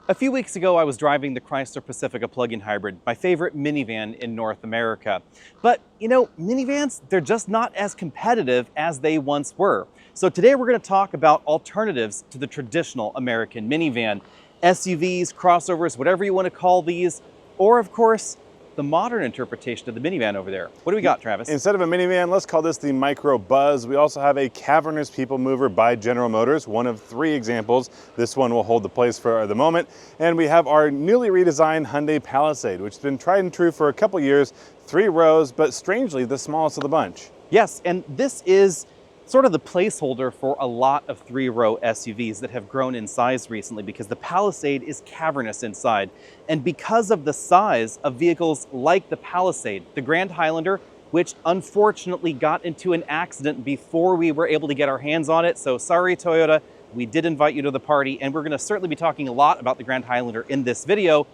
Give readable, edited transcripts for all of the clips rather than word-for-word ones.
A few weeks ago, I was driving the Chrysler Pacifica plug-in hybrid, my favorite minivan in North America. But, you know, minivans, they're just not as competitive as they once were. So today we're going to talk about alternatives to the traditional American minivan. SUVs, crossovers, whatever you want to call these, or of course, the modern interpretation of the minivan over there. What do we got, Travis? Instead of a minivan, let's call this the Micro Buzz. We also have a cavernous people mover by General Motors, one of 3 examples. This one will hold the place for the moment. And we have our newly redesigned Hyundai Palisade, which has been tried and true for a couple years, 3 rows, but strangely the smallest of the bunch. Yes, and this is sort of the placeholder for a lot of 3-row SUVs that have grown in size recently because the Palisade is cavernous inside. And because of the size of vehicles like the Palisade, the Grand Highlander, which unfortunately got into an accident before we were able to get our hands on it. So sorry, Toyota, we did invite you to the party, and we're gonna certainly be talking a lot about the Grand Highlander in this video.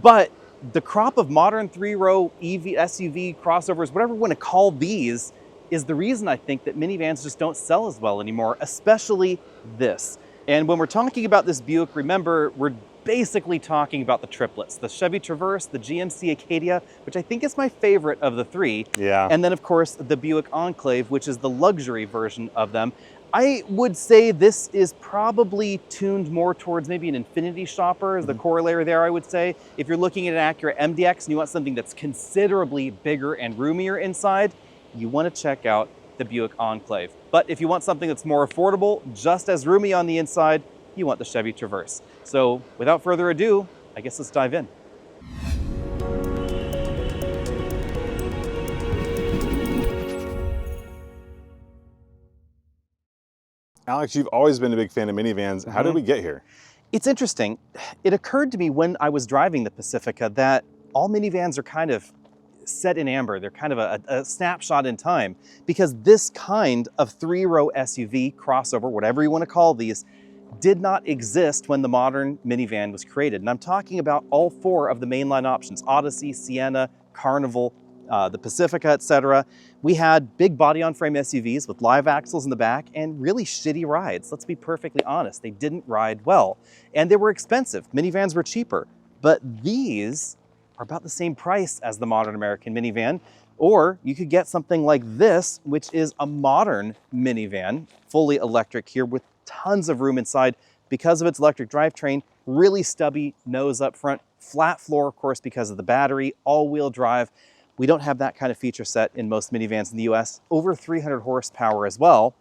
But the crop of modern 3-row EV, SUV, crossovers, whatever we wanna call these, is the reason I think that minivans just don't sell as well anymore, especially this. And when we're talking about this Buick, remember, we're basically talking about the triplets, the Chevy Traverse, the GMC Acadia, which I think is my favorite of the 3. Yeah. And then of course, the Buick Enclave, which is the luxury version of them. I would say this is probably tuned more towards maybe an Infinity shopper as the corollary there, I would say. If you're looking at an Acura MDX and you want something that's considerably bigger and roomier inside, you want to check out the Buick Enclave. But if you want something that's more affordable, just as roomy on the inside, you want the Chevy Traverse. So without further ado, I guess let's dive in. Alex, you've always been a big fan of minivans. How did we get here? It's interesting. It occurred to me when I was driving the Pacifica that all minivans are kind of set in amber. They're kind of a snapshot in time because this kind of 3-row SUV, crossover, whatever you want to call these, did not exist when the modern minivan was created. And I'm talking about all 4 of the mainline options: Odyssey, Sienna, Carnival, the Pacifica, etc. We had big body-on-frame SUVs with live axles in the back and really shitty rides. Let's be perfectly honest, they didn't ride well. And they were expensive. Minivans were cheaper. But these are about the same price as the modern American minivan. Or you could get something like this, which is a modern minivan, fully electric here with tons of room inside because of its electric drivetrain, really stubby nose up front, flat floor, of course, because of the battery, all-wheel drive. We don't have that kind of feature set in most minivans in the US, over 300 horsepower as well.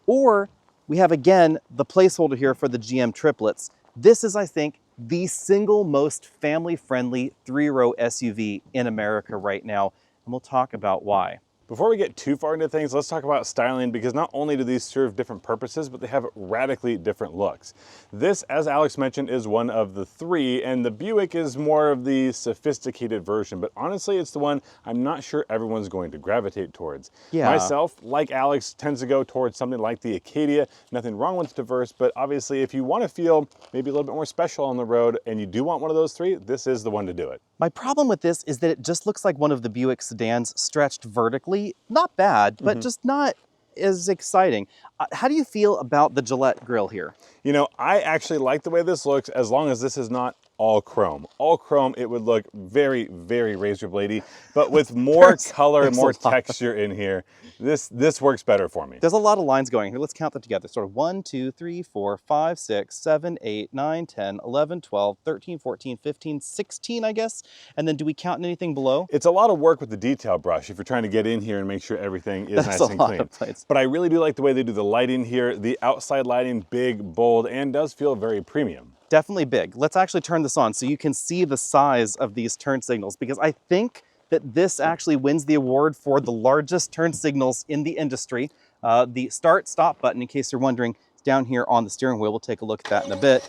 Or we have, again, the placeholder here for the GM triplets. This is, I think, the single most family-friendly 3-row SUV in America right now, and we'll talk about why. Before we get too far into things, let's talk about styling, because not only do these serve different purposes, but they have radically different looks. This, as Alex mentioned, is one of the 3, and the Buick is more of the sophisticated version, but honestly, it's the one I'm not sure everyone's going to gravitate towards. Yeah. Myself, like Alex, tends to go towards something like the Acadia. Nothing wrong with Traverse, but obviously if you want to feel maybe a little bit more special on the road and you do want one of those 3, this is the one to do it. My problem with this is that it just looks like one of the Buick sedans stretched vertically. Not bad, but just not as exciting. How do you feel about the Gillette grille here? You know, I actually like the way this looks as long as this is not all chrome. All chrome, it would look very, very razor bladey, but with more color and more texture in here, this works better for me. There's a lot of lines going here. Let's count them together. Sort of 1, 2, 3, 4, 5, 6, 7, 8, 9, 10, 11, 12, 13, 14, 15, 16, I guess. And then do we count anything below? It's a lot of work with the detail brush if you're trying to get in here and make sure everything is nice and clean. But I really do like the way they do the lighting here. The outside lighting, big, bold, and does feel very premium. Definitely big. Let's actually turn this on so you can see the size of these turn signals, because I think that this actually wins the award for the largest turn signals in the industry. The start stop button, in case you're wondering, is down here on the steering wheel. We'll take a look at that in a bit.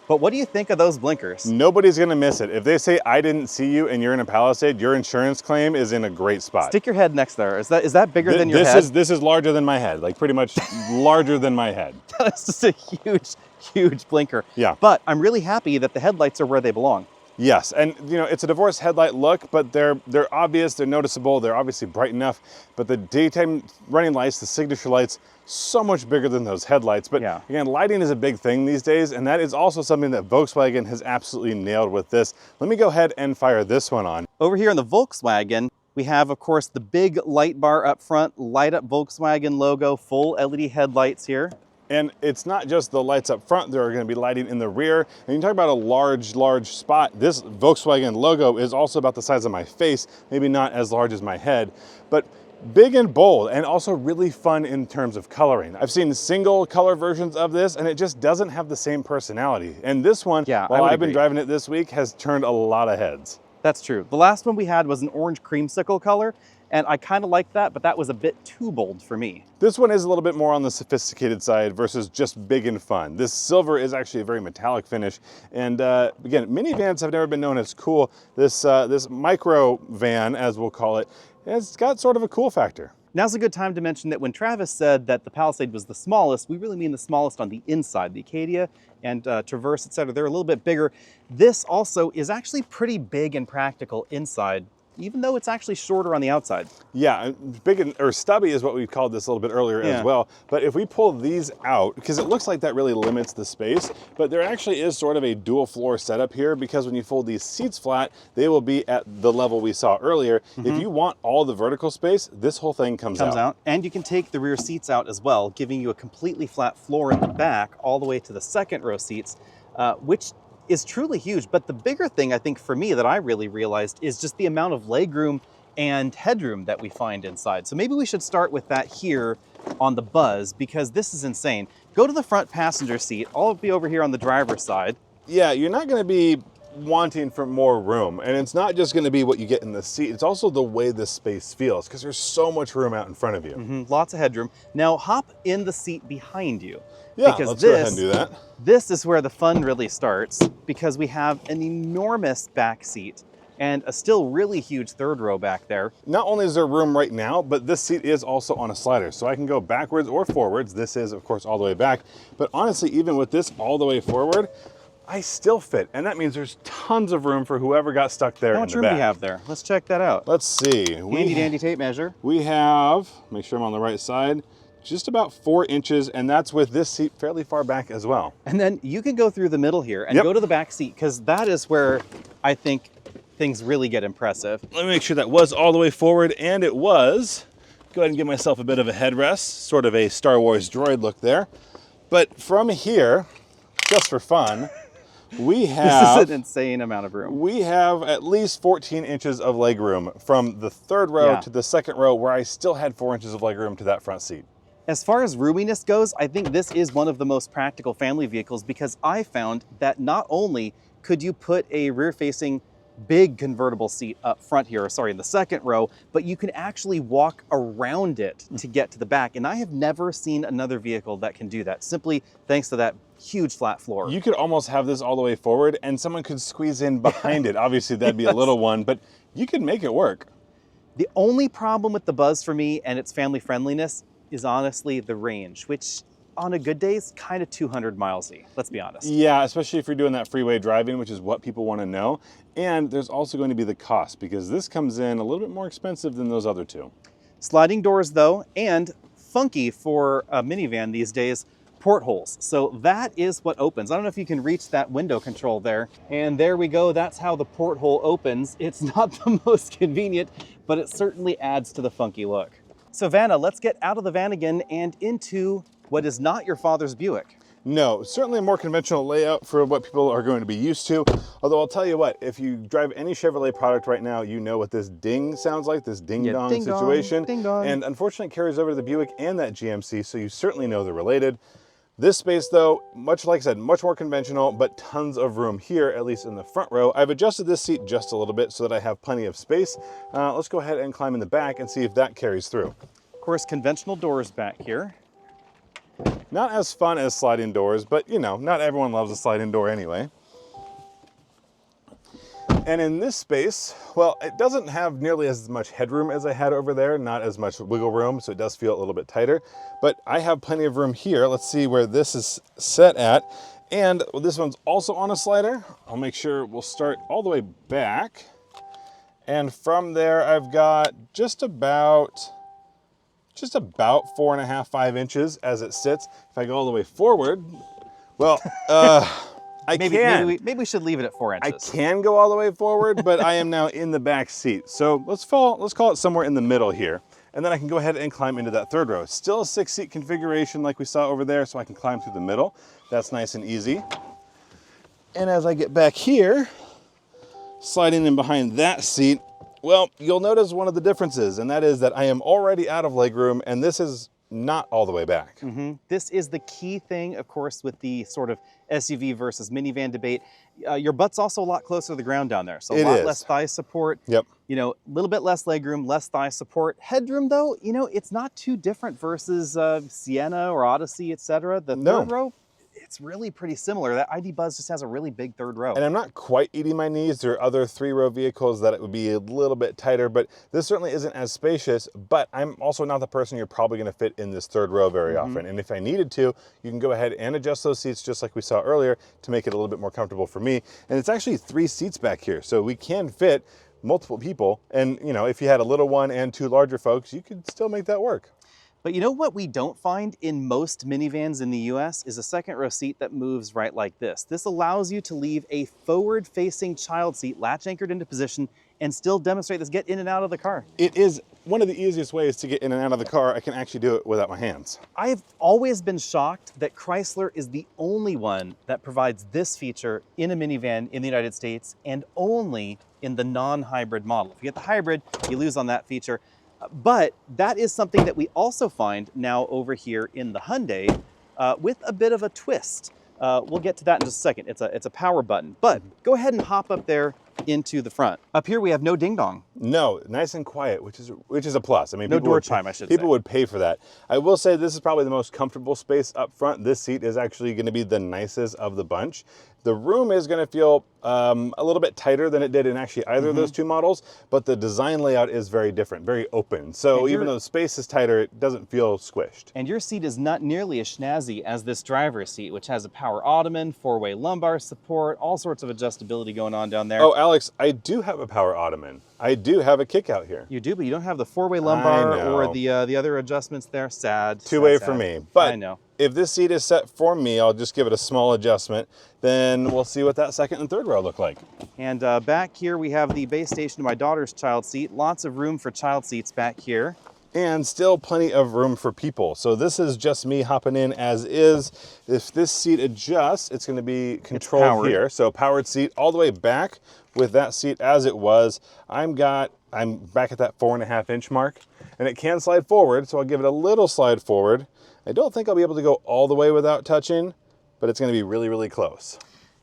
But what do you think of those blinkers? Nobody's gonna miss it. If they say, I didn't see you and you're in a Palisade, your insurance claim is in a great spot. Stick your head next there. Is that bigger than your head? This is larger than my head, like pretty much larger than my head. That's just a huge, huge blinker. Yeah. But I'm really happy that the headlights are where they belong. Yes, and you know, it's a divorced headlight look, but they're obvious, they're noticeable, they're obviously bright enough, but the daytime running lights, the signature lights, so much bigger than those headlights. But Yeah. again, lighting is a big thing these days, and that is also something that Volkswagen has absolutely nailed with this. Let me go ahead and fire this one on. Over here in the Volkswagen, we have, of course, the big light bar up front, light up Volkswagen logo, full LED headlights here. And it's not just the lights up front, there are going to be lighting in the rear. And you talk about a large spot. This Volkswagen logo is also about the size of my face, maybe not as large as my head, but big and bold, and also really fun in terms of coloring. I've seen single color versions of this, and it just doesn't have the same personality. And this one, Yeah, while I've been driving it this week, has turned a lot of heads. That's true. The last one we had was an orange creamsicle color, and I kind of liked that, but that was a bit too bold for me. This one is a little bit more on the sophisticated side versus just big and fun. This silver is actually a very metallic finish. And again, minivans have never been known as cool. This micro van, as we'll call it, has got sort of a cool factor. Now's a good time to mention that when Travis said that the Palisade was the smallest, we really mean the smallest on the inside. The Acadia and Traverse, etc., they're a little bit bigger. This also is actually pretty big and practical inside, even though it's actually shorter on the outside. Yeah, big or stubby is what we called this a little bit earlier as well. But if we pull these out, because it looks like that really limits the space, but there actually is sort of a dual floor setup here, because when you fold these seats flat, they will be at the level we saw earlier. If you want all the vertical space, this whole thing comes out. And you can take the rear seats out as well, giving you a completely flat floor in the back all the way to the second row seats, which is truly huge. But the bigger thing, I think, for me that I really realized is just the amount of legroom and headroom that we find inside. So maybe we should start with that here on the Buzz, because this is insane. Go to the front passenger seat. I'll be over here on the driver's side. Yeah, you're not going to be wanting for more room, and it's not just going to be what you get in the seat, it's also the way this space feels, because there's so much room out in front of you. Lots of headroom. Now hop in the seat behind you. Yeah, because let's go ahead and do that. This is where the fun really starts, because we have an enormous back seat and a still really huge third row back there. Not only is there room right now, but this seat is also on a slider, so I can go backwards or forwards. This is, of course, all the way back, but honestly, even with this all the way forward, I still fit, and that means there's tons of room for whoever got stuck there in the back. How much room do we have there? Let's check that out. Let's see. Handy dandy tape measure. We have, make sure I'm on the right side, just about 4 inches, and that's with this seat fairly far back as well. And then you can go through the middle here and go to the back seat, because that is where I think things really get impressive. Let me make sure that was all the way forward, and it was. Go ahead and give myself a bit of a headrest, sort of a Star Wars droid look there. But from here, just for fun, we have... This is an insane amount of room. We have at least 14 inches of legroom from the third row to the second row, where I still had 4 inches of legroom to that front seat. As far as roominess goes, I think this is one of the most practical family vehicles, because I found that not only could you put a rear-facing big convertible seat up front here, or sorry, in the second row, but you can actually walk around it to get to the back. And I have never seen another vehicle that can do that, simply thanks to that huge flat floor. You could almost have this all the way forward and someone could squeeze in behind it. Obviously that'd be a little one, but you could make it work. The only problem with the Buzz for me and its family friendliness is honestly the range, which on a good day is kind of 200 milesy, let's be honest. Yeah, especially if you're doing that freeway driving, which is what people want to know. And there's also going to be the cost, because this comes in a little bit more expensive than those other two. Sliding doors though, and funky for a minivan these days, portholes. So that is what opens. I don't know if you can reach that window control there. And there we go, that's how the porthole opens. It's not the most convenient, but it certainly adds to the funky look. So Vanna, let's get out of the van again and into what is not your father's Buick. No, certainly a more conventional layout for what people are going to be used to. Although I'll tell you what, if you drive any Chevrolet product right now, you know what this ding sounds like, this ding-dong situation. Ding-dong. And unfortunately it carries over to the Buick and that GMC, so you certainly know they're related. This space though, much like I said, much more conventional, but tons of room here, at least in the front row. I've adjusted this seat just a little bit so that I have plenty of space. Let's go ahead and climb in the back and see if that carries through. Of course, conventional doors back here. Not as fun as sliding doors, but you know, not everyone loves a sliding door anyway. And in this space, well, it doesn't have nearly as much headroom as I had over there, not as much wiggle room, so it does feel a little bit tighter, but I have plenty of room here. Let's see where this is set at. And this one's also on a slider. I'll make sure we'll start all the way back. And from there, I've got just about 4.5, 5 inches as it sits. If I go all the way forward, well, maybe we should leave it at 4 inches. I can go all the way forward, but I am now in the back seat. So let's call it somewhere in the middle here. And then I can go ahead and climb into that third row. Still a 6-seat configuration like we saw over there, so I can climb through the middle. That's nice and easy. And as I get back here, sliding in behind that seat, well, you'll notice one of the differences, and that is that I am already out of legroom, and this is not all the way back. This is the key thing, of course, with the sort of SUV versus minivan debate. Your butt's also a lot closer to the ground down there, so a lot less thigh support. Yep. You know, a little bit less legroom, less thigh support. Headroom, though, you know, it's not too different versus Sienna or Odyssey, etc. The third row, it's really pretty similar. That ID.Buzz just has a really big third row. And I'm not quite eating my knees. There are other 3-row vehicles that it would be a little bit tighter, but this certainly isn't as spacious. But I'm also not the person you're probably going to fit in this third row very often. And if I needed to, you can go ahead and adjust those seats just like we saw earlier to make it a little bit more comfortable for me. And it's actually 3 seats back here, so we can fit multiple people. And you know, if you had a little one and 2 larger folks, you could still make that work. But you know what we don't find in most minivans in the US is a second row seat that moves right like this. This allows you to leave a forward-facing child seat latch anchored into position and still demonstrate this get in and out of the car. It is one of the easiest ways to get in and out of the car. I can actually do it without my hands. I've always been shocked that Chrysler is the only one that provides this feature in a minivan in the United States, and only in the non-hybrid model. If you get the hybrid, you lose on that feature. But that is something that we also find now over here in the Hyundai with a bit of a twist. We'll get to that in just a second. It's a power button, but go ahead and hop up there into the front. Up here we have no ding dong. No, nice and quiet, which is a plus. I mean, no door chime, I should say. People would pay for that. I will say this is probably the most comfortable space up front. This seat is actually going to be the nicest of the bunch. The room is going to feel a little bit tighter than it did in actually either of those 2 models, but the design layout is very different, very open. So even though the space is tighter, it doesn't feel squished. And your seat is not nearly as snazzy as this driver's seat, which has a power ottoman, 4-way lumbar support, all sorts of adjustability going on down there. Oh, Alex, I do have a power ottoman. I do have a kick out here. You do, but you don't have the 4-way lumbar or the other adjustments there. Sad. 2-way for me. But I know. If this seat is set for me, I'll just give it a small adjustment. Then we'll see what that second and third row look like. And back here we have the base station to my daughter's child seat. Lots of room for child seats back here. And still plenty of room for people. So this is just me hopping in as is. If this seat adjusts, it's going to be controlled here. So powered seat all the way back with that seat as it was. I'm back at that 4.5 inch mark, and it can slide forward. So I'll give it a little slide forward. I don't think I'll be able to go all the way without touching, but it's going to be really, really close.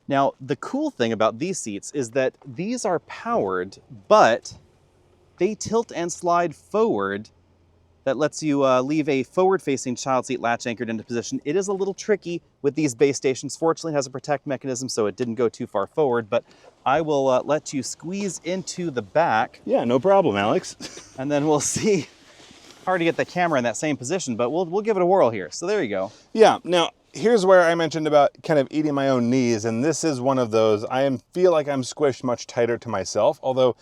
Now, the cool thing about these seats is that these are powered, but they tilt and slide forward. That lets you leave a forward-facing child seat latch anchored into position. It is a little tricky with these base stations. Fortunately, it has a protect mechanism, so it didn't go too far forward, but I will let you squeeze into the back. Yeah, no problem, Alex. And then we'll see. Hard to get the camera in that same position, but we'll give it a whirl here. So there you go. Yeah, now here's where I mentioned about kind of eating my own knees, and this is one of those. I feel like I'm squished much tighter to myself, although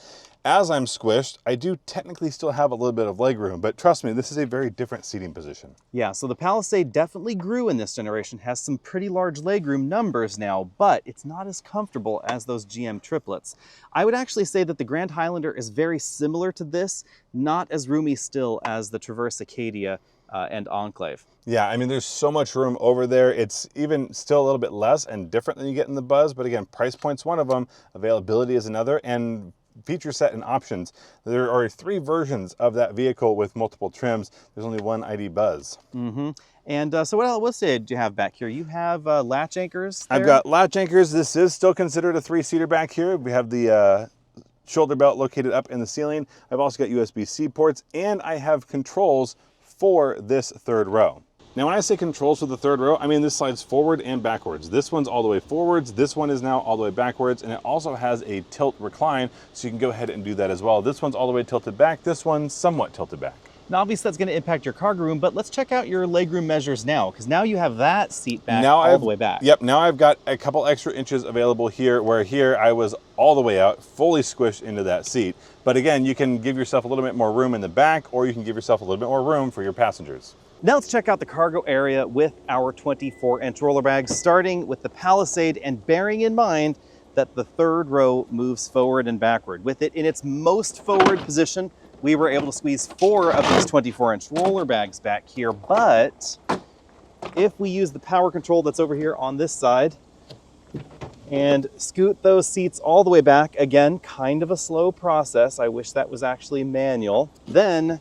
as I'm squished, I do technically still have a little bit of leg room, but trust me, this is a very different seating position. Yeah, so the Palisade definitely grew in this generation, has some pretty large legroom numbers now, but it's not as comfortable as those GM triplets. I would actually say that the Grand Highlander is very similar to this, not as roomy still as the Traverse Acadia and Enclave. Yeah, I mean, there's so much room over there. It's even still a little bit less and different than you get in the Buzz, but again, price point's one of them, availability is another, and feature set and options. There are 3 versions of that vehicle with multiple trims. There's only one ID.Buzz. And so what else did you have back here? You have latch anchors there? I've got latch anchors. This is still considered a 3-seater back here. We have the shoulder belt located up in the ceiling. I've also got USB-C ports, and I have controls for this third row. Now, when I say controls for the third row, I mean this slides forward and backwards. This one's all the way forwards, this one is now all the way backwards, and it also has a tilt recline, so you can go ahead and do that as well. This one's all the way tilted back, this one's somewhat tilted back. And obviously that's going to impact your cargo room, but let's check out your legroom measures now, because now you have that seat back all the way back. Yep, now I've got a couple extra inches available here, where here I was all the way out, fully squished into that seat. But again, you can give yourself a little bit more room in the back, or you can give yourself a little bit more room for your passengers. Now let's check out the cargo area with our 24-inch roller bags, starting with the Palisade and bearing in mind that the third row moves forward and backward. With it in its most forward position, we were able to squeeze 4 of these 24-inch roller bags back here. But if we use the power control that's over here on this side and scoot those seats all the way back, again, kind of a slow process. I wish that was actually manual. Then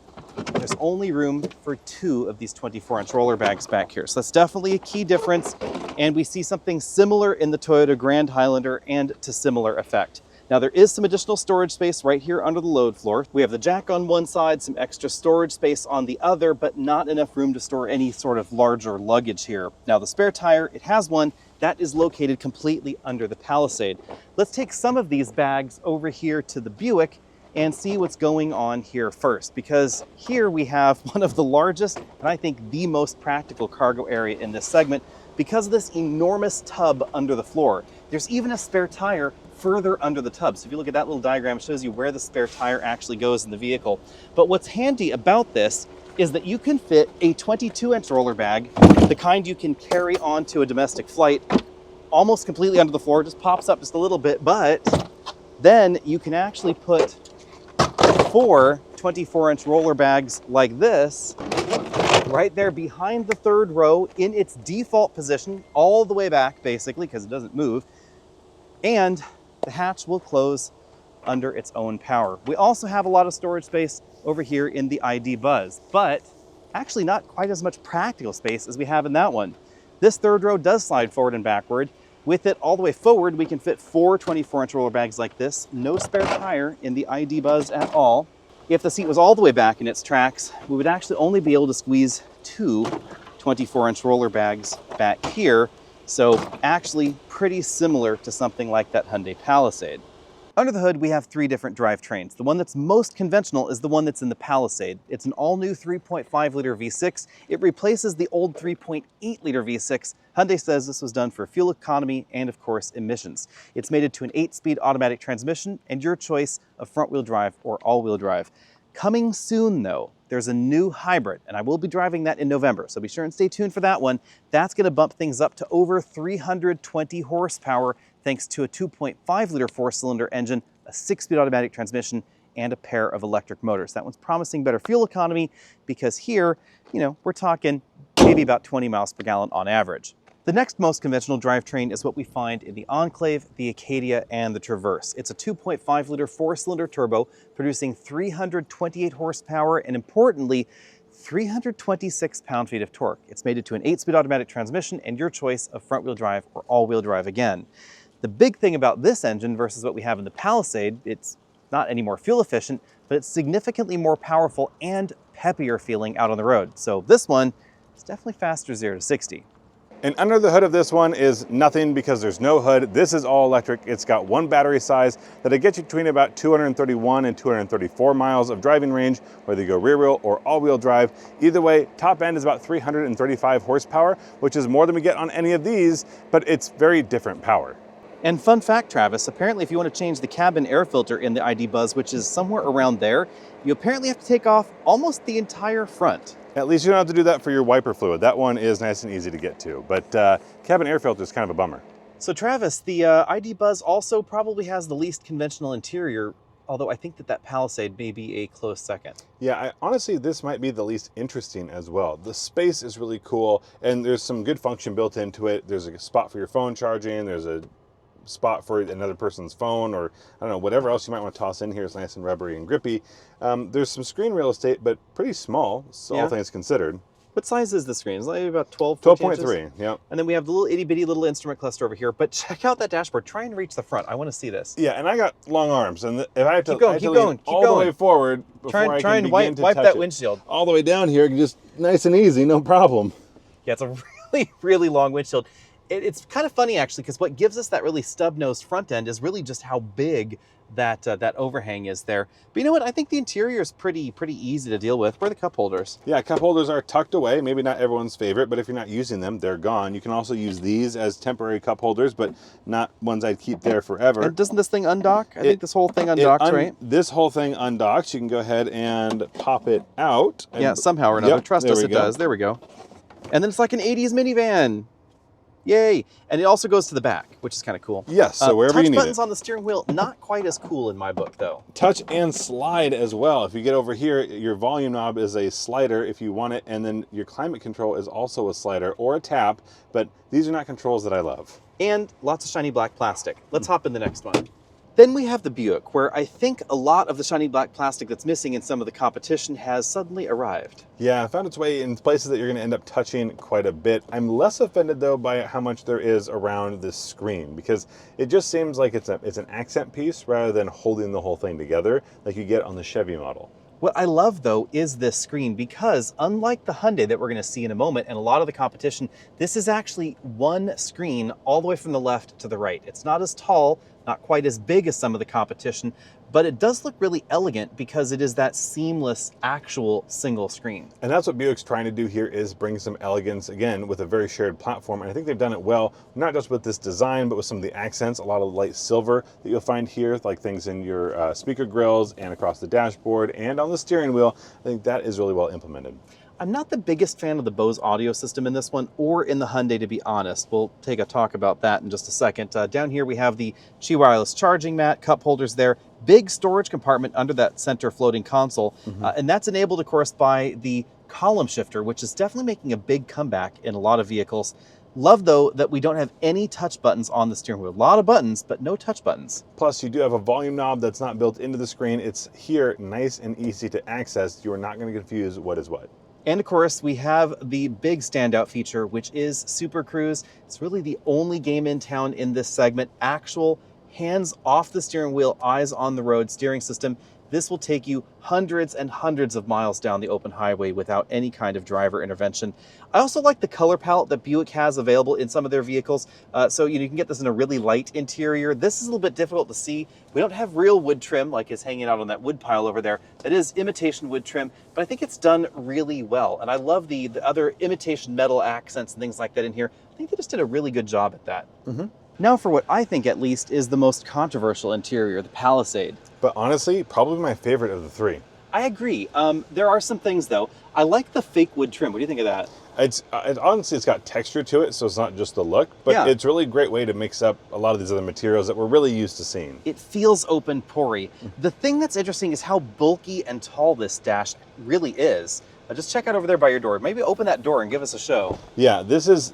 there's only room for 2 of these 24-inch roller bags back here. So that's definitely a key difference. And we see something similar in the Toyota Grand Highlander and to similar effect. Now there is some additional storage space right here under the load floor. We have the jack on one side, some extra storage space on the other, but not enough room to store any sort of larger luggage here. Now the spare tire, it has one that is located completely under the Palisade. Let's take some of these bags over here to the Buick and see what's going on here first, because here we have one of the largest and I think the most practical cargo area in this segment because of this enormous tub under the floor. There's even a spare tire further under the tub. So if you look at that little diagram, it shows you where the spare tire actually goes in the vehicle. But what's handy about this is that you can fit a 22-inch roller bag, the kind you can carry onto a domestic flight, almost completely under the floor, just pops up just a little bit, but then you can actually put 4 24-inch roller bags like this right there behind the third row in its default position, all the way back basically, because it doesn't move. And the hatch will close under its own power. We also have a lot of storage space over here in the ID.Buzz, but actually not quite as much practical space as we have in that one. This third row does slide forward and backward. With it all the way forward, we can fit 4 24-inch roller bags like this. No spare tire in the ID.Buzz at all. If the seat was all the way back in its tracks, we would actually only be able to squeeze 2 24-inch roller bags back here. So actually pretty similar to something like that Hyundai Palisade. Under the hood, we have 3 different drivetrains. The one that's most conventional is the one that's in the Palisade. It's an all-new 3.5-liter V6. It replaces the old 3.8-liter V6. Hyundai says this was done for fuel economy and, of course, emissions. It's mated to an 8-speed automatic transmission and your choice of front-wheel drive or all-wheel drive. Coming soon, though, there's a new hybrid, and I will be driving that in November, so be sure and stay tuned for that one. That's going to bump things up to over 320 horsepower thanks to a 2.5-liter 4-cylinder engine, a 6-speed automatic transmission, and a pair of electric motors. That one's promising better fuel economy because here, we're talking maybe about 20 miles per gallon on average. The next most conventional drivetrain is what we find in the Enclave, the Acadia, and the Traverse. It's a 2.5-liter 4-cylinder turbo producing 328 horsepower and, importantly, 326 pound-feet of torque. It's mated to an 8-speed automatic transmission and your choice of front-wheel drive or all-wheel drive again. The big thing about this engine versus what we have in the Palisade, it's not any more fuel efficient, but it's significantly more powerful and peppier feeling out on the road. So this one is definitely faster 0 to 60. And under the hood of this one is nothing because there's no hood. This is all electric. It's got one battery size that'll get you between about 231 and 234 miles of driving range, whether you go rear wheel or all-wheel drive. Either way, top end is about 335 horsepower, which is more than we get on any of these, but it's very different power. And fun fact, Travis, apparently if you want to change the cabin air filter in the ID.Buzz, which is somewhere around there, you apparently have to take off almost the entire front. At least you don't have to do that for your wiper fluid. That one is nice and easy to get to, but cabin air filter is kind of a bummer. So Travis, the ID.Buzz also probably has the least conventional interior, although I think that Palisade may be a close second. Yeah, honestly, this might be the least interesting as well. The space is really cool, and there's some good function built into it. There's a spot for your phone charging. There's a spot for another person's phone, or I don't know, whatever else you might want to toss in here is nice and rubbery and grippy. There's some screen real estate, but pretty small, so all things considered. What size is the screen? It's like about 12.3, yeah. And then we have the little itty-bitty little instrument cluster over here, but check out that dashboard. Try and reach the front. I want to see this. Yeah, and I got long arms, and if I have to, keep going, all the way forward before try and wipe that windshield. All the way down here, just nice and easy, no problem. Yeah, it's a really, really long windshield. It's kind of funny actually, because what gives us that really stub-nosed front end is really just how big that that overhang is there. But you know what? I think the interior is pretty easy to deal with. Where are the cup holders? Yeah, cup holders are tucked away. Maybe not everyone's favorite, but if you're not using them, they're gone. You can also use these as temporary cup holders, but not ones I'd keep there forever. And doesn't this thing undock? I think this whole thing undocks, right? This whole thing undocks. You can go ahead and pop it out. Yeah, somehow or another. Yep, Trust us, it does. There we go. And then it's like an 80s minivan. Yay! And it also goes to the back, which is kind of cool. Yes, so wherever you need it. Touch buttons on the steering wheel, not quite as cool in my book, though. Touch and slide as well. If you get over here, your volume knob is a slider if you want it, and then your climate control is also a slider or a tap, but these are not controls that I love. And lots of shiny black plastic. Let's hop in the next one. Then we have the Buick, where I think a lot of the shiny black plastic that's missing in some of the competition has suddenly arrived. Yeah, found its way in places that you're going to end up touching quite a bit. I'm less offended though by how much there is around this screen, because it just seems like it's an accent piece rather than holding the whole thing together like you get on the Chevy model. What I love though is this screen, because unlike the Hyundai that we're going to see in a moment and a lot of the competition, this is actually one screen all the way from the left to the right. It's not as tall, not quite as big as some of the competition, but it does look really elegant because it is that seamless actual single screen. And that's what Buick's trying to do here, is bring some elegance, again, with a very shared platform. And I think they've done it well, not just with this design, but with some of the accents, a lot of light silver that you'll find here, like things in your speaker grills and across the dashboard and on the steering wheel. I think that is really well implemented. I'm not the biggest fan of the Bose audio system in this one, or in the Hyundai, to be honest. We'll take a talk about that in just a second. Down here we have the Qi wireless charging mat, cup holders there, big storage compartment under that center floating console, and that's enabled, of course, by the column shifter, which is definitely making a big comeback in a lot of vehicles. Love, though, that we don't have any touch buttons on the steering wheel. A lot of buttons, but no touch buttons. Plus, you do have a volume knob that's not built into the screen. It's here, nice and easy to access. You are not going to confuse what is what. And of course, we have the big standout feature, which is Super Cruise. It's really the only game in town in this segment. Actual hands off the steering wheel, eyes on the road steering system. This will take you hundreds and hundreds of miles down the open highway without any kind of driver intervention. I also like the color palette that Buick has available in some of their vehicles. So you can get this in a really light interior. This is a little bit difficult to see. We don't have real wood trim like is hanging out on that wood pile over there. That is imitation wood trim, but I think it's done really well. And I love the other imitation metal accents and things like that in here. I think they just did a really good job at that. Now for what I think, at least, is the most controversial interior, the Palisade. But honestly, probably my favorite of the three. I agree. There are some things, though. I like the fake wood trim. What do you think of that? Honestly, it's got texture to it, so it's not just the look, but it's really a great way to mix up a lot of these other materials that we're really used to seeing. It feels open pory. The thing that's interesting is how bulky and tall this dash really is. Just check out over there by your door. Maybe open that door and give us a show. Yeah, this is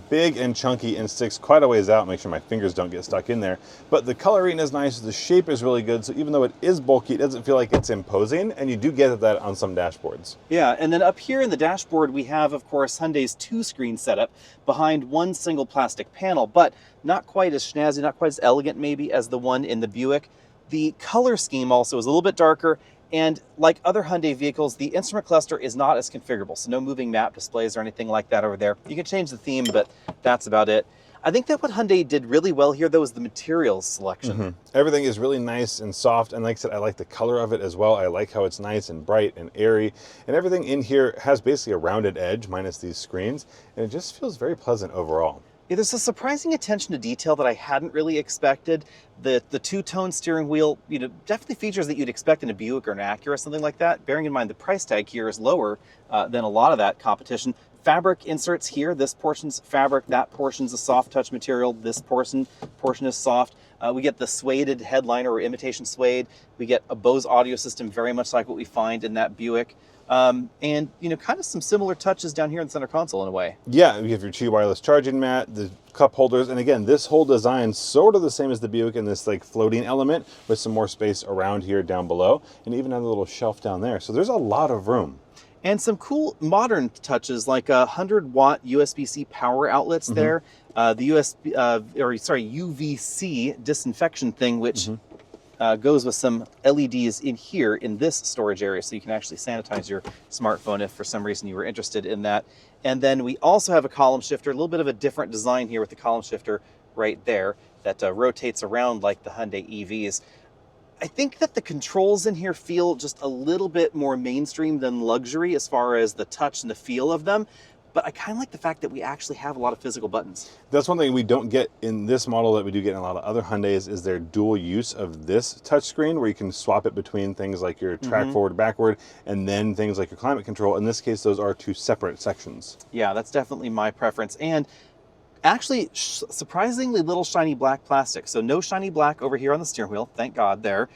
big and chunky and sticks quite a ways out. Make sure my fingers don't get stuck in there. But the coloring is nice. The shape is really good. So even though it is bulky, it doesn't feel like it's imposing. And you do get that on some dashboards. Yeah, and then up here in the dashboard, we have, of course, Hyundai's two-screen setup behind one single plastic panel, but not quite as snazzy, not quite as elegant maybe as the one in the Buick. The color scheme also is a little bit darker. And like other Hyundai vehicles, the instrument cluster is not as configurable, so no moving map displays or anything like that over there. You can change the theme, but that's about it. I think that what Hyundai did really well here, though, is the materials selection. Everything is really nice and soft, and like I said, I like the color of it as well. I like how it's nice and bright and airy, and everything in here has basically a rounded edge, minus these screens, and it just feels very pleasant overall. Yeah, there's a surprising attention to detail that I hadn't really expected. The two-tone steering wheel, definitely features that you'd expect in a Buick or an Acura or something like that. Bearing in mind the price tag here is lower than a lot of that competition. Fabric inserts here. This portion's fabric, that portion's a soft touch material. This portion is soft. We get the suede headliner or imitation suede. We get a Bose audio system, very much like what we find in that Buick. And kind of some similar touches down here in the center console in a way. Yeah, you have your Qi wireless charging mat, the cup holders, and again, this whole design sort of the same as the Buick in this like floating element with some more space around here down below, and even a little shelf down there. So there's a lot of room. And some cool modern touches like 100-watt USB-C power outlets there, the UVC disinfection thing, which goes with some LEDs in here in this storage area, so you can actually sanitize your smartphone if for some reason you were interested in that. And then we also have a column shifter, a little bit of a different design here with the column shifter right there that rotates around like the Hyundai EVs. I think that the controls in here feel just a little bit more mainstream than luxury as far as the touch and the feel of them. But I kind of like the fact that we actually have a lot of physical buttons. That's one thing we don't get in this model that we do get in a lot of other Hyundais is their dual use of this touchscreen, where you can swap it between things like your track forward, backward, and then things like your climate control. In this case, those are two separate sections. Yeah, that's definitely my preference. And actually, surprisingly little shiny black plastic. So no shiny black over here on the steering wheel, thank God there.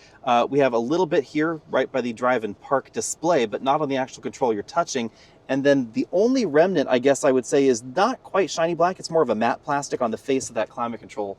We have a little bit here right by the drive and park display, but not on the actual control you're touching. And then the only remnant, I guess I would say, is not quite shiny black. It's more of a matte plastic on the face of that climate control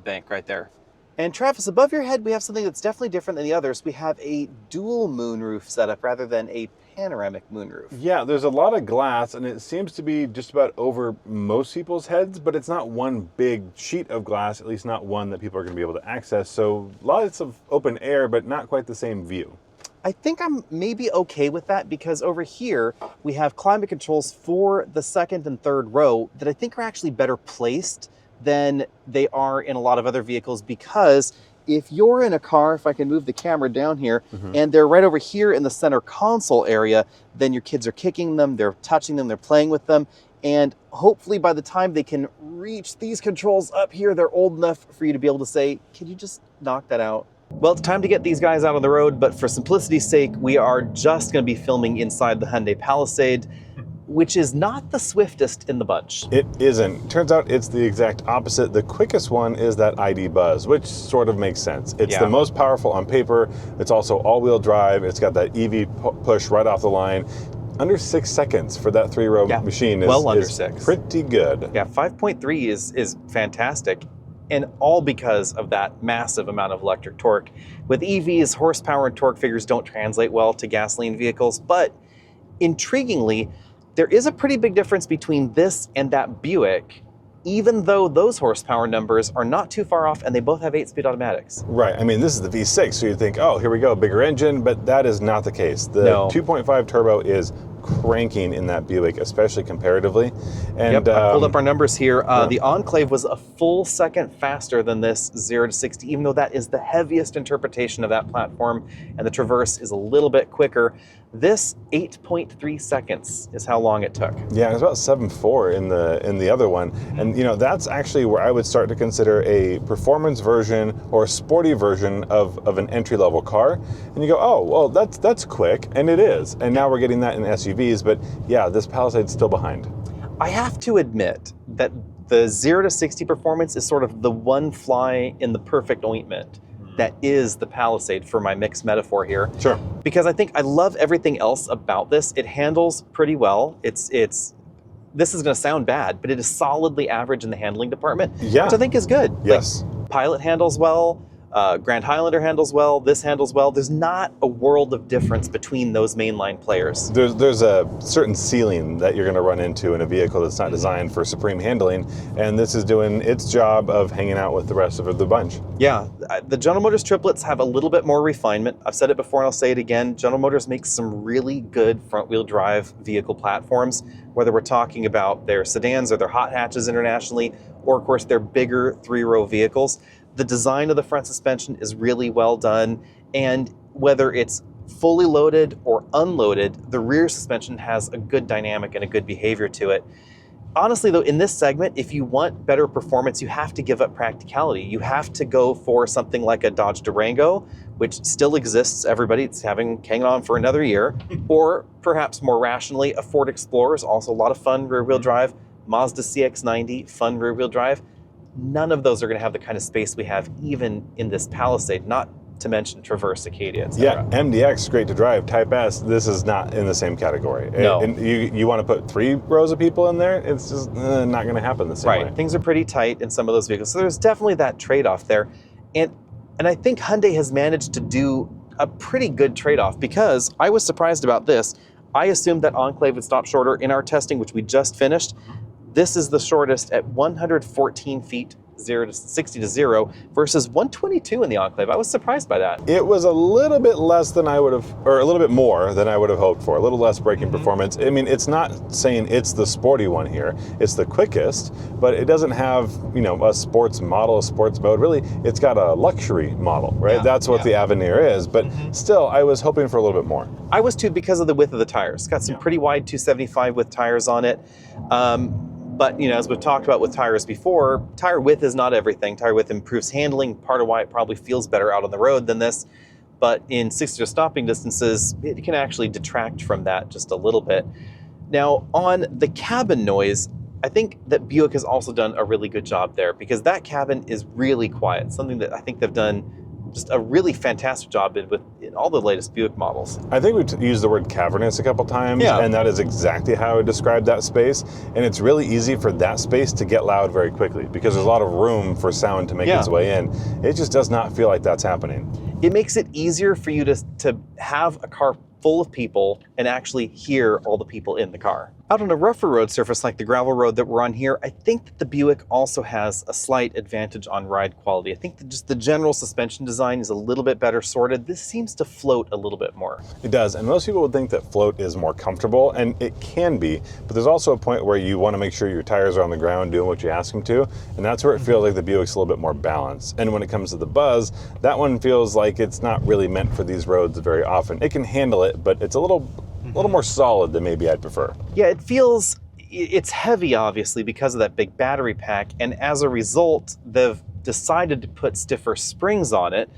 bank right there. And Travis, above your head, we have something that's definitely different than the others. We have a dual moonroof setup rather than a panoramic moonroof. Yeah, there's a lot of glass, and it seems to be just about over most people's heads, but it's not one big sheet of glass, at least not one that people are going to be able to access. So lots of open air, but not quite the same view. I think I'm maybe okay with that, because over here we have climate controls for the second and third row that I think are actually better placed than they are in a lot of other vehicles. Because if you're in a car, if I can move the camera down here, and they're right over here in the center console area, then your kids are kicking them, they're touching them, they're playing with them. And hopefully by the time they can reach these controls up here, they're old enough for you to be able to say, can you just knock that out? Well, it's time to get these guys out on the road, but for simplicity's sake, we are just going to be filming inside the Hyundai Palisade, which is not the swiftest in the bunch. It isn't. Turns out it's the exact opposite. The quickest one is that ID.Buzz, which sort of makes sense. It's the most powerful on paper. It's also all-wheel drive. It's got that EV push right off the line. Under 6 seconds for that three-row machine is, well under is 6. Pretty good. Yeah, 5.3 is fantastic. And all because of that massive amount of electric torque. With EVs, horsepower and torque figures don't translate well to gasoline vehicles, but intriguingly, there is a pretty big difference between this and that Buick, even though those horsepower numbers are not too far off and they both have 8-speed automatics. Right, I mean, this is the V6, so you think, oh, here we go, bigger engine, but that is not the case. The 2.5 turbo is cranking in that Buick, especially comparatively. And I pulled up our numbers here. The Enclave was a full second faster than this 0 to 60, even though that is the heaviest interpretation of that platform, and the Traverse is a little bit quicker. This 8.3 seconds is how long it took. Yeah, it was about 7.4 in the other one. And you know, that's actually where I would start to consider a performance version or a sporty version of an entry-level car. And you go, oh, well, that's quick, and it is. And now we're getting that in SUVs, but yeah, this Palisade's still behind. I have to admit that the 0 to 60 performance is sort of the one fly in the perfect ointment that is the Palisade for my mixed metaphor here. Sure. Because I think I love everything else about this. It handles pretty well. This is gonna sound bad, but it is solidly average in the handling department, which I think is good. Yes. Like, Pilot handles well, Grand Highlander handles well, this handles well. There's not a world of difference between those mainline players. There's a certain ceiling that you're going to run into in a vehicle that's not designed for supreme handling, and this is doing its job of hanging out with the rest of the bunch. Yeah, the General Motors triplets have a little bit more refinement. I've said it before and I'll say it again. General Motors makes some really good front-wheel drive vehicle platforms, whether we're talking about their sedans or their hot hatches internationally, or of course their bigger three-row vehicles. The design of the front suspension is really well done, and whether it's fully loaded or unloaded, the rear suspension has a good dynamic and a good behavior to it. Honestly though, in this segment, if you want better performance, you have to give up practicality. You have to go for something like a Dodge Durango, which still exists, everybody, it's hanging on for another year, or perhaps more rationally, a Ford Explorer is also a lot of fun rear-wheel drive, Mazda CX-90, fun rear-wheel drive. None of those are going to have the kind of space we have even in this Palisade, not to mention Traverse, Acadia, etc. Yeah, MDX, great to drive. Type S, this is not in the same category. No. And you want to put 3 rows of people in there, it's just not going to happen the same way. Right, things are pretty tight in some of those vehicles. So there's definitely that trade-off there. And I think Hyundai has managed to do a pretty good trade-off, because I was surprised about this. I assumed that Enclave would stop shorter in our testing, which we just finished. This is the shortest at 114 feet, 60 to 0 versus 122 in the Enclave. I was surprised by that. It was a little bit less than I would have, or a little bit more than I would have hoped for. A little less braking performance. I mean, it's not saying it's the sporty one here. It's the quickest, but it doesn't have, you know, a sports model, a sports mode. Really, it's got a luxury model, right? Yeah, That's what the Avenir is, but still, I was hoping for a little bit more. I was too, because of the width of the tires. It's got some pretty wide 275 width tires on it. But, you know, as we've talked about with tires before, tire width is not everything. Tire width improves handling, part of why it probably feels better out on the road than this. But in 60 stopping distances, it can actually detract from that just a little bit. Now, on the cabin noise, I think that Buick has also done a really good job there, because that cabin is really quiet, something that I think they've done just a really fantastic job in all the latest Buick models. I think we've used the word cavernous a couple times, and that is exactly how I would describe that space. And it's really easy for that space to get loud very quickly, because there's a lot of room for sound to make its way in. It just does not feel like that's happening. It makes it easier for you to have a car full of people and actually hear all the people in the car. Out on a rougher road surface like the gravel road that we're on here, I think that the Buick also has a slight advantage on ride quality. I think that just the general suspension design is a little bit better sorted. This seems to float a little bit more. It does, and most people would think that float is more comfortable, and it can be, but there's also a point where you want to make sure your tires are on the ground doing what you ask them to, and that's where it feels like the Buick's a little bit more balanced. And when it comes to the Buzz, that one feels like it's not really meant for these roads very often. It can handle it, but it's a little more solid than maybe I'd prefer. Yeah, it's heavy, obviously, because of that big battery pack, and as a result, they've decided to put stiffer springs on it.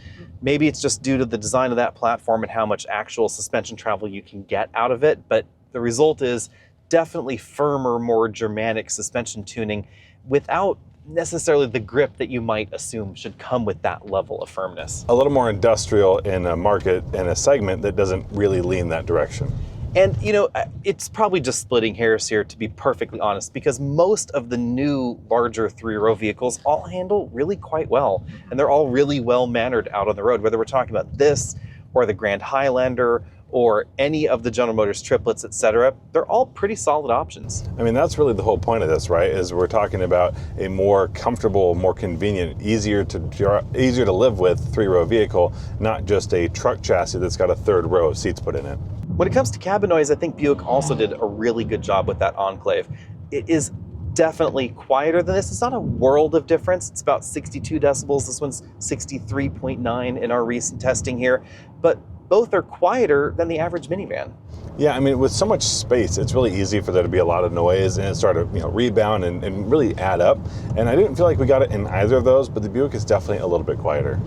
Maybe it's just due to the design of that platform and how much actual suspension travel you can get out of it, but the result is definitely firmer, more Germanic suspension tuning without necessarily the grip that you might assume should come with that level of firmness. A little more industrial in a market and a segment that doesn't really lean that direction. And, you know, it's probably just splitting hairs here, to be perfectly honest, because most of the new larger three-row vehicles all handle really quite well, and they're all really well-mannered out on the road, whether we're talking about this or the Grand Highlander or any of the General Motors triplets, etc. They're all pretty solid options. I mean, that's really the whole point of this, right? Is we're talking about a more comfortable, more convenient, easier to live with three-row vehicle, not just a truck chassis that's got a third row of seats put in it. When it comes to cabin noise, I think Buick also did a really good job with that Enclave. It is definitely quieter than this. It's not a world of difference. It's about 62 decibels. This one's 63.9 in our recent testing here, but both are quieter than the average minivan. Yeah, I mean, with so much space, it's really easy for there to be a lot of noise and it started, rebound and really add up. And I didn't feel like we got it in either of those, but the Buick is definitely a little bit quieter.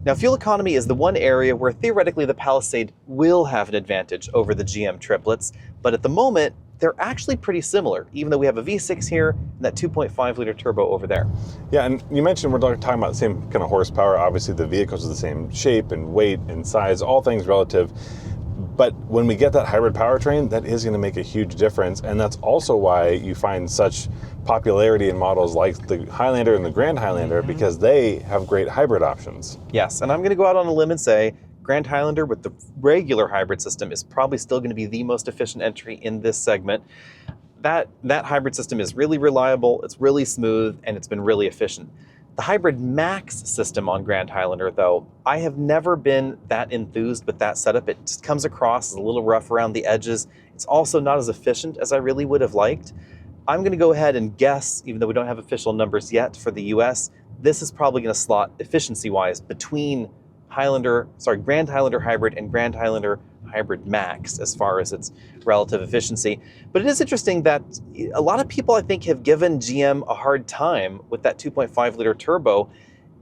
Now, fuel economy is the one area where theoretically the Palisade will have an advantage over the GM triplets, but at the moment, they're actually pretty similar, even though we have a V6 here and that 2.5 liter turbo over there. Yeah, and you mentioned we're talking about the same kind of horsepower. Obviously, the vehicles are the same shape and weight and size, all things relative. But when we get that hybrid powertrain, that is going to make a huge difference. And that's also why you find such popularity in models like the Highlander and the Grand Highlander, because they have great hybrid options. Yes, and I'm going to go out on a limb and say Grand Highlander with the regular hybrid system is probably still going to be the most efficient entry in this segment. That hybrid system is really reliable, it's really smooth, and it's been really efficient. The Hybrid Max system on Grand Highlander, though, I have never been that enthused with that setup. It just comes across as a little rough around the edges. It's also not as efficient as I really would have liked. I'm going to go ahead and guess, even though we don't have official numbers yet for the US, this is probably going to slot efficiency-wise between Grand Highlander Hybrid and Grand Highlander Hybrid Max as far as its relative efficiency. But it is interesting that a lot of people, I think, have given GM a hard time with that 2.5 liter turbo,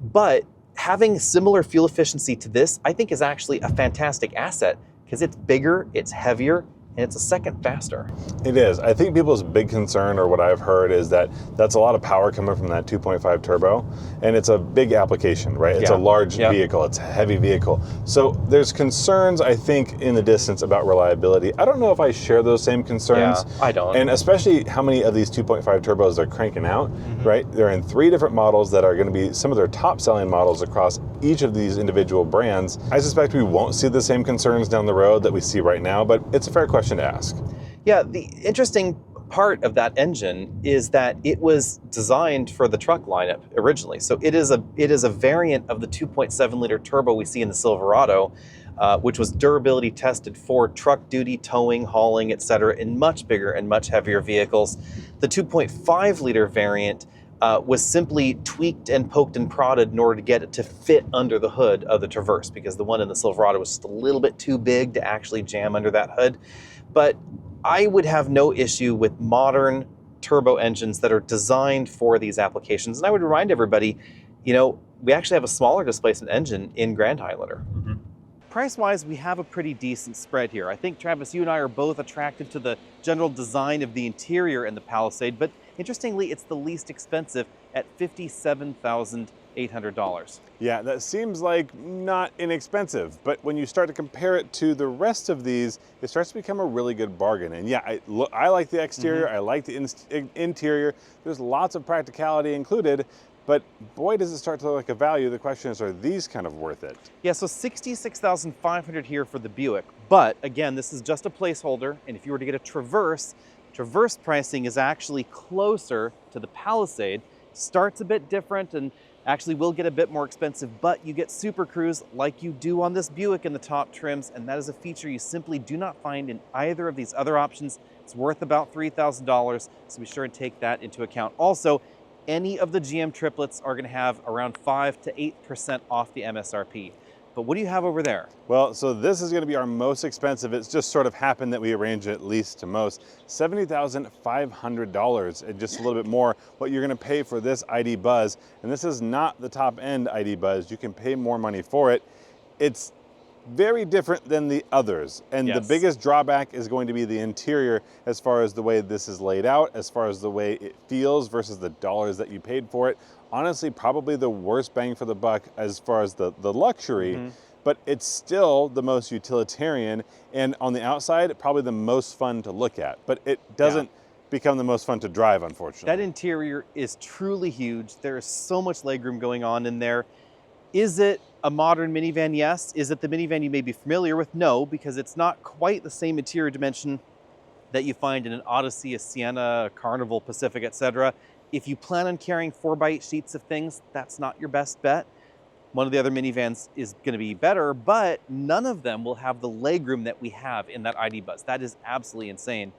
but having similar fuel efficiency to this, I think, is actually a fantastic asset because it's bigger, it's heavier, and it's a second faster. It is. I think people's big concern, or what I've heard, is that that's a lot of power coming from that 2.5 turbo, and it's a big application, right? It's a large vehicle, it's a heavy vehicle. So there's concerns, I think, in the distance about reliability. I don't know if I share those same concerns. Yeah, I don't. And especially how many of these 2.5 turbos are cranking out, right? They're in 3 different models that are going to be some of their top selling models across each of these individual brands. I suspect we won't see the same concerns down the road that we see right now, but it's a fair question to ask. Yeah, the interesting part of that engine is that it was designed for the truck lineup originally. So it is a variant of the 2.7 liter turbo we see in the Silverado, which was durability tested for truck duty, towing, hauling, etc., in much bigger and much heavier vehicles. The 2.5 liter variant was simply tweaked and poked and prodded in order to get it to fit under the hood of the Traverse, because the one in the Silverado was just a little bit too big to actually jam under that hood. But I would have no issue with modern turbo engines that are designed for these applications. And I would remind everybody, we actually have a smaller displacement engine in Grand Highlander. Mm-hmm. Price-wise, we have a pretty decent spread here. I think, Travis, you and I are both attracted to the general design of the interior in the Palisade, but interestingly, it's the least expensive at $57,800. Yeah, that seems like not inexpensive, but when you start to compare it to the rest of these, it starts to become a really good bargain. And yeah, I like the exterior, I like the interior. There's lots of practicality included, but boy, does it start to look like a value. The question is, are these kind of worth it? Yeah, so $66,500 here for the Buick. But again, this is just a placeholder. And if you were to get a Traverse pricing is actually closer to the Palisade. Starts a bit different and actually will get a bit more expensive, but you get Super Cruise like you do on this Buick in the top trims. And that is a feature you simply do not find in either of these other options. It's worth about $3,000. So be sure and take that into account. Also, any of the GM triplets are going to have around 5 to 8% off the MSRP. But what do you have over there? Well, so this is going to be our most expensive. It's just sort of happened that we arranged it least to most. $70,500 and just a little bit more what you're going to pay for this ID.Buzz. And this is not the top end ID.Buzz. You can pay more money for it. It's very different than the others. And yes, the biggest drawback is going to be the interior as far as the way this is laid out, as far as the way it feels versus the dollars that you paid for it. Honestly, probably the worst bang for the buck as far as the luxury, but it's still the most utilitarian, and on the outside, probably the most fun to look at. But it doesn't become the most fun to drive, unfortunately. That interior is truly huge. There is so much legroom going on in there. Is it a modern minivan? Yes. Is it the minivan you may be familiar with? No, because it's not quite the same interior dimension that you find in an Odyssey, a Sienna, a Carnival, Pacific, etc. If you plan on carrying 4x8 sheets of things, that's not your best bet. One of the other minivans is going to be better, but none of them will have the legroom that we have in that ID.Buzz. That is absolutely insane.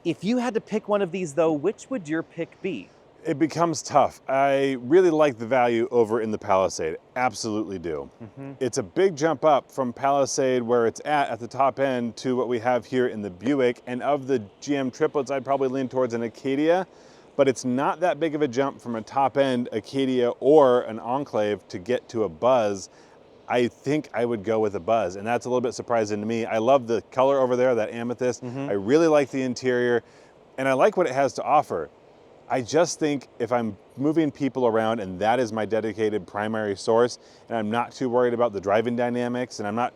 If you had to pick one of these though, which would your pick be? It becomes tough. I really like the value over in the Palisade, absolutely do. It's a big jump up from Palisade where it's at the top end to what we have here in the Buick. And of the GM triplets, I'd probably lean towards an Acadia, but it's not that big of a jump from a top end Acadia or an Enclave to get to a Buzz. I think I would go with a Buzz, and that's a little bit surprising to me. I love the color over there, that amethyst. I really like the interior, and I like what it has to offer. I just think if I'm moving people around and that is my dedicated primary source, and I'm not too worried about the driving dynamics, and I'm not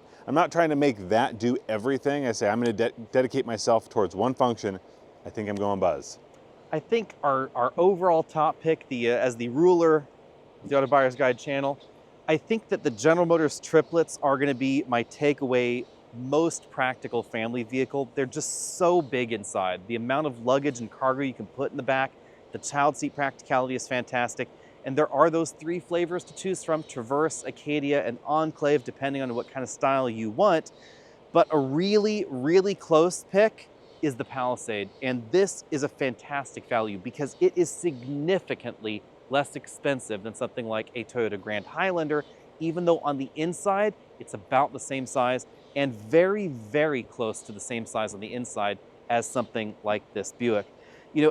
trying to make that do everything. I say I'm going to dedicate myself towards one function. I think I'm going Buzz. I think our overall top pick, as the ruler of the Auto Buyer's Guide channel, I think that the General Motors triplets are going to be my takeaway most practical family vehicle. They're just so big inside. The amount of luggage and cargo you can put in the back, the child seat practicality is fantastic. And there are those 3 flavors to choose from: Traverse, Acadia, and Enclave, depending on what kind of style you want. But a really, really close pick is the Palisade. And this is a fantastic value because it is significantly less expensive than something like a Toyota Grand Highlander, even though on the inside, it's about the same size and very, very close to the same size on the inside as something like this Buick.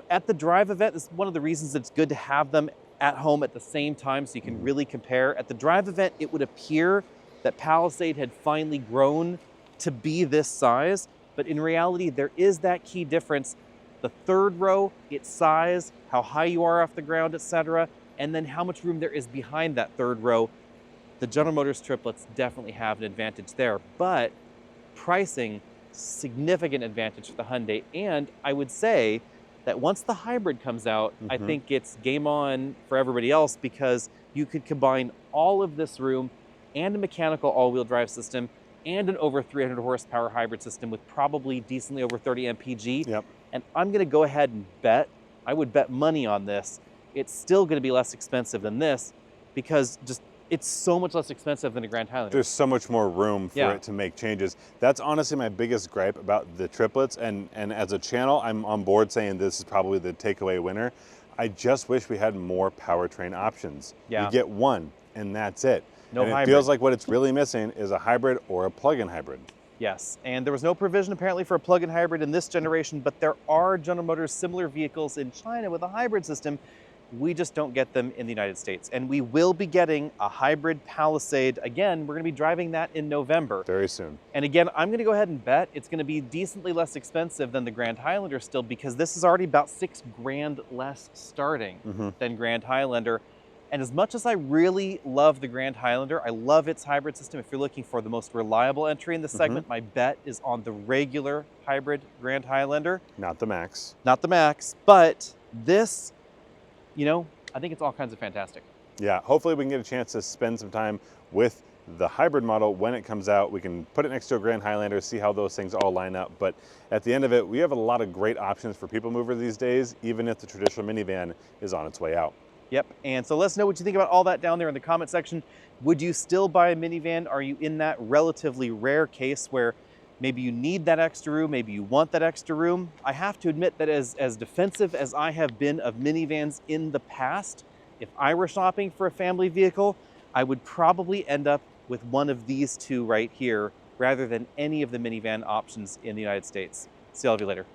At the drive event, this is one of the reasons it's good to have them at home at the same time so you can really compare. At the drive event, it would appear that Palisade had finally grown to be this size, but in reality, there is that key difference. The third row, its size, how high you are off the ground, etc., and then how much room there is behind that third row. The General Motors triplets definitely have an advantage there, but pricing, significant advantage for the Hyundai. And I would say that once the hybrid comes out, I think it's game on for everybody else, because you could combine all of this room and a mechanical all-wheel drive system and an over 300 horsepower hybrid system with probably decently over 30 mpg. And I'm gonna go ahead and bet, I would bet money on this, it's still gonna be less expensive than this because just it's so much less expensive than a Grand Highlander. There's so much more room for it to make changes. That's honestly my biggest gripe about the triplets. And as a channel, I'm on board saying this is probably the takeaway winner. I just wish we had more powertrain options. Yeah. You get one and that's it. No and hybrid. It feels like what it's really missing is a hybrid or a plug-in hybrid. Yes, and there was no provision apparently for a plug-in hybrid in this generation, but there are General Motors similar vehicles in China with a hybrid system. We just don't get them in the United States. And we will be getting a hybrid Palisade. Again, we're gonna be driving that in November. Very soon. And again, I'm gonna go ahead and bet it's gonna be decently less expensive than the Grand Highlander still, because this is already about $6,000 less starting than Grand Highlander. And as much as I really love the Grand Highlander, I love its hybrid system. If you're looking for the most reliable entry in the segment, my bet is on the regular hybrid Grand Highlander. Not the Max. Not the Max, but this, you know, I think it's all kinds of fantastic. Yeah, hopefully we can get a chance to spend some time with the hybrid model when it comes out. We can put it next to a Grand Highlander, see how those things all line up. But at the end of it, we have a lot of great options for people mover these days, even if the traditional minivan is on its way out. Yep, and so let us know what you think about all that down there in the comment section. Would you still buy a minivan? Are you in that relatively rare case where maybe you need that extra room, maybe you want that extra room? I have to admit that as defensive as I have been of minivans in the past, if I were shopping for a family vehicle, I would probably end up with one of these two right here rather than any of the minivan options in the United States. See all of you later.